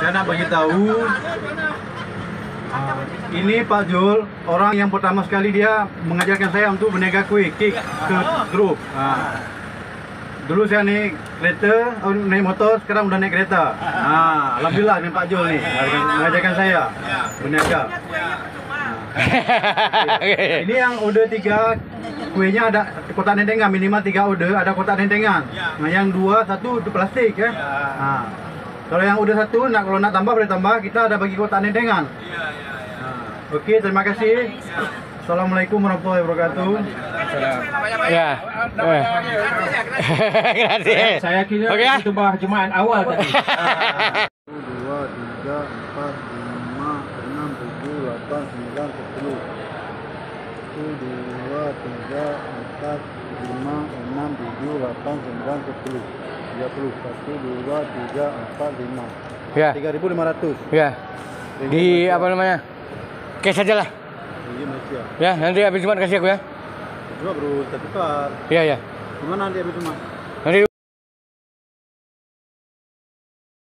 Saya nak bagi tahu, ini Pak Jul, orang yang pertama sekali dia mengajarkan saya untuk berniaga kuih, kick ke grup. Dulu saya naik kereta, naik motor, sekarang udah naik kereta. Alhamdulillah dengan Pak Jul nih, mengajarkan saya berniaga. Ini yang order 3 kuihnya ada kotak nentengan, minimal 3 order ada kotak nentengan. Nah, yang 2, 1 itu plastik ya. Kalau yang order 1 kalau nak tambah boleh tambah, kita ada bagi kotak nentengan. Oke, terima kasih. Assalamualaikum warahmatullahi wabarakatuh. Ya. Saya kira itu bah jemaah awal tadi. 1, 2, 3, 4, 5, 6, 7, 8, 9, 10. 1, 2, 3, 4, 5, 6, 7, 8, 9, 10. 30. 1, 2, 3, 4, 5. Ya. 3.500. Ya. Di apa namanya? Cash aja lah. Iya, Malaysia. Ya, nanti habis Jumat kasih aku ya. Cuma baru tertukar. Iya, ya. Gimana nanti habis Jumat?